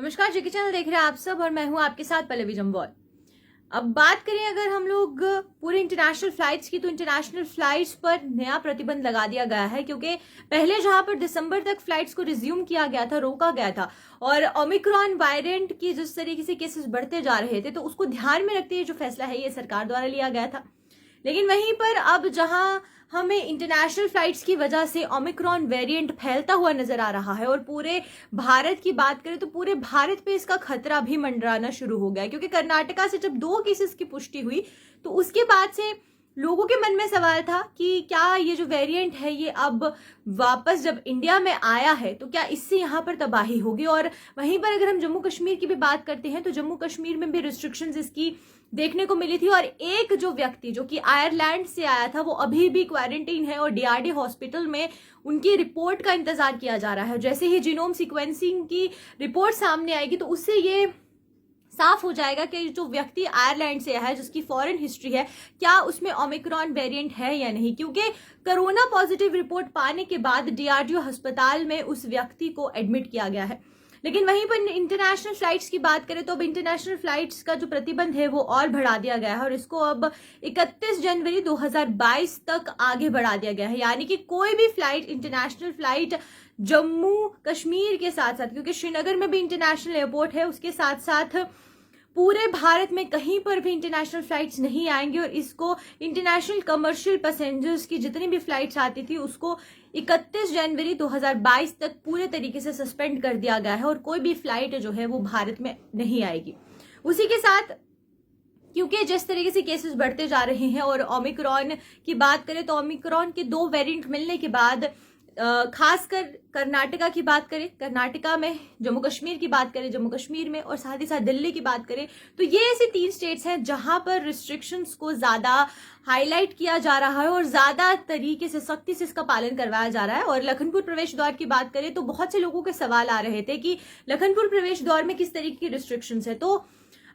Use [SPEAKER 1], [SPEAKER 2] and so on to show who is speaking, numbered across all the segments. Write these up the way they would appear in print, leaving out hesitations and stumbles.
[SPEAKER 1] नमस्कार, जेके चैनल देख रहे हैं आप सब और मैं हूं आपके साथ पल्लवी जम्वाल। अब बात करें अगर हम लोग पूरे इंटरनेशनल फ्लाइट्स की, तो इंटरनेशनल फ्लाइट्स पर नया प्रतिबंध लगा दिया गया है, क्योंकि पहले जहां पर दिसंबर तक फ्लाइट्स को रिज्यूम किया गया था, रोका गया था, और ओमिक्रॉन वेरिएंट की जिस तरीके से केसेस बढ़ते जा रहे थे, तो उसको ध्यान में रखते हुए जो फैसला है ये सरकार द्वारा लिया गया था। लेकिन वहीं पर अब जहां हमें इंटरनेशनल फ्लाइट्स की वजह से ओमिक्रॉन वेरिएंट फैलता हुआ नजर आ रहा है और पूरे भारत की बात करें तो पूरे भारत पे इसका खतरा भी मंडराना शुरू हो गया है, क्योंकि कर्नाटका से जब 2 केसेस की पुष्टि हुई तो उसके बाद से लोगों के मन में सवाल था कि क्या ये जो वेरिएंट है ये अब वापस जब इंडिया में आया है तो क्या इससे यहाँ पर तबाही होगी। और वहीं पर अगर हम जम्मू कश्मीर की भी बात करते हैं तो जम्मू कश्मीर में भी रिस्ट्रिक्शंस इसकी देखने को मिली थी, और एक जो व्यक्ति जो कि आयरलैंड से आया था वो अभी भी क्वारंटीन है और डीआरडी हॉस्पिटल में उनकी रिपोर्ट का इंतजार किया जा रहा है। जैसे ही जीनोम सीक्वेंसिंग की रिपोर्ट सामने आएगी तो उससे ये साफ हो जाएगा कि जो व्यक्ति आयरलैंड से आया है, जिसकी फॉरेन हिस्ट्री है, क्या उसमें ओमिक्रॉन वेरिएंट है या नहीं, क्योंकि कोरोना पॉजिटिव रिपोर्ट पाने के बाद डीआरडीओ अस्पताल में उस व्यक्ति को एडमिट किया गया है। लेकिन वहीं पर इंटरनेशनल फ्लाइट्स की बात करें तो अब इंटरनेशनल फ्लाइट्स का जो प्रतिबंध है वो और बढ़ा दिया गया है और इसको अब 31 जनवरी 2022 तक आगे बढ़ा दिया गया है। यानी कि कोई भी flight, international flight Jammu Kashmir के साथ साथ, क्योंकि श्रीनगर में भी इंटरनेशनल एयरपोर्ट है, उसके साथ साथ पूरे भारत में कहीं पर भी इंटरनेशनल फ्लाइट्स नहीं आएंगे और इसको इंटरनेशनल कमर्शियल पैसेंजर्स की जितनी भी फ्लाइट्स आती थी उसको 31 जनवरी 2022 तक पूरे तरीके से सस्पेंड कर दिया गया है और कोई भी फ्लाइट जो है वो भारत में नहीं आएगी। उसी के साथ क्योंकि जिस तरीके से केसेस बढ़ते जा रहे हैं और ओमिक्रॉन की बात करें तो ओमिक्रॉन के 2 वेरिएंट मिलने के बाद खासकर कर्नाटका की बात करें, कर्नाटका में, जम्मू कश्मीर की बात करें, जम्मू कश्मीर में, और साथ ही साथ दिल्ली की बात करें तो ये ऐसी 3 स्टेट्स हैं जहां पर रिस्ट्रिक्शंस को ज्यादा हाईलाइट किया जा रहा है और ज्यादा तरीके से सख्ती से इसका पालन करवाया जा रहा है। और लखनपुर प्रवेश द्वार की बात करें तो बहुत से लोगों के सवाल आ रहे थे कि लखनपुर प्रवेश द्वार में किस तरीके की रिस्ट्रिक्शंस है। तो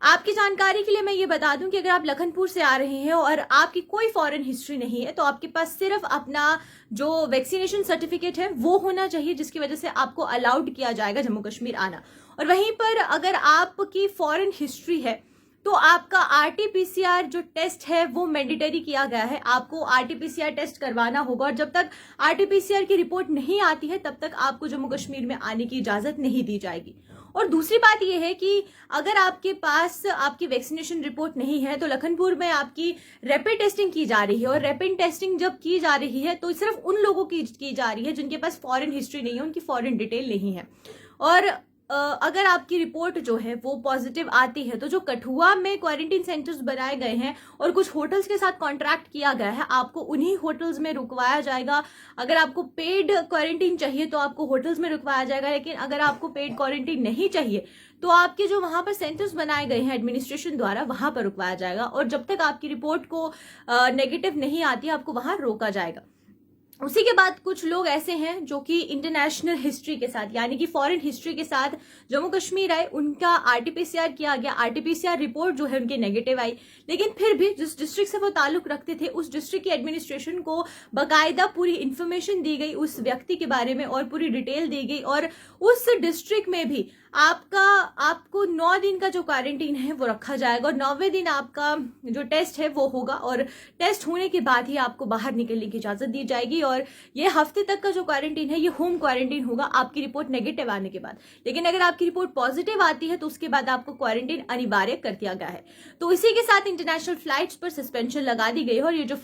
[SPEAKER 1] आपकी जानकारी के लिए मैं ये बता दूं कि अगर आप लखनपुर से आ रहे हैं और आपकी कोई फॉरेन हिस्ट्री नहीं है तो आपके पास सिर्फ अपना जो वैक्सीनेशन सर्टिफिकेट है वो होना चाहिए, जिसकी वजह से आपको अलाउड किया जाएगा जम्मू कश्मीर आना। और वहीं पर अगर आपकी फॉरेन हिस्ट्री है तो आपका आरटीपीसीआर जो टेस्ट है वो मैंडेटरी किया गया है, आपको आरटीपीसीआर टेस्ट करवाना होगा और जब तक आरटीपीसीआर की रिपोर्ट नहीं आती है तब तक आपको जम्मू कश्मीर में आने की इजाजत नहीं दी जाएगी। और दूसरी बात यह है कि अगर आपके पास आपकी वैक्सीनेशन रिपोर्ट नहीं है तो लखनपुर में आपकी रैपिड टेस्टिंग की जा रही है, और रैपिड टेस्टिंग जब की जा रही है तो सिर्फ उन लोगों की जा रही है जिनके पास फॉरेन हिस्ट्री नहीं है, उनकी फॉरेन डिटेल नहीं है। और अगर आपकी रिपोर्ट जो है वो पॉजिटिव आती है तो जो कठुआ में क्वारंटीन सेंटर्स बनाए गए हैं और कुछ होटल्स के साथ कॉन्ट्रैक्ट किया गया है, आपको उन्हीं होटल्स में रुकवाया जाएगा। अगर आपको पेड क्वारंटीन चाहिए तो आपको होटल्स में रुकवाया जाएगा, लेकिन अगर आपको पेड क्वारंटीन नहीं चाहिए तो आपके जो वहां पर सेंटर्स बनाए गए हैं एडमिनिस्ट्रेशन द्वारा वहां पर रुकवाया जाएगा, और जब तक आपकी रिपोर्ट को नेगेटिव नहीं आती आपको वहां रोका जाएगा। उसी के बाद कुछ लोग ऐसे हैं जो कि इंटरनेशनल हिस्ट्री के साथ, यानी कि फॉरेन हिस्ट्री के साथ जम्मू कश्मीर आए, उनका आरटीपीसीआर किया गया, आरटीपीसीआर रिपोर्ट जो है उनकी नेगेटिव आई, लेकिन फिर भी जिस डिस्ट्रिक्ट से वो ताल्लुक रखते थे उस डिस्ट्रिक्ट की एडमिनिस्ट्रेशन को बाकायदा पूरी इंफॉर्मेशन दी गई उस व्यक्ति के बारे में और पूरी डिटेल दी गई, और उस डिस्ट्रिक्ट में भी आपको 9 दिन का जो क्वारंटीन है वो रखा जाएगा और 9वें दिन आपका जो टेस्ट है वो होगा, और टेस्ट होने के बाद ही आपको बाहर निकलने की इजाजत दी जाएगी। और ये हफ्ते तक का जो क्वारंटीन है ये होम क्वारंटीन होगा आपकी रिपोर्ट नेगेटिव आने के बाद, लेकिन अगर आपकी रिपोर्ट पॉजिटिव आती है तो उसके बाद आपको क्वारंटीन अनिवार्य कर दिया गया है। तो इसी के साथ इंटरनेशनल फ्लाइट्स पर सस्पेंशन लगा दी गई है, और ये जो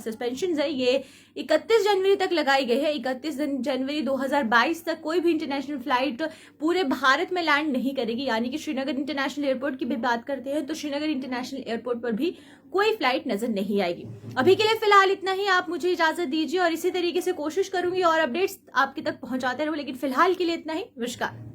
[SPEAKER 1] सस्पेंशन है ये 31 जनवरी तक लगाई गई है। 31 जनवरी 2022 तक कोई भी इंटरनेशनल फ्लाइट पूरे भारत में लैंड नहीं करेगी, यानी कि श्रीनगर इंटरनेशनल एयरपोर्ट की भी बात करते हैं तो श्रीनगर इंटरनेशनल एयरपोर्ट पर भी कोई फ्लाइट नजर नहीं आएगी। अभी के लिए फिलहाल इतना ही, आप मुझे इजाजत दीजिए और इसी तरीके से कोशिश करूंगी और अपडेट्स आपके तक पहुंचाते रहूं, लेकिन फिलहाल के लिए इतना ही। नमस्कार।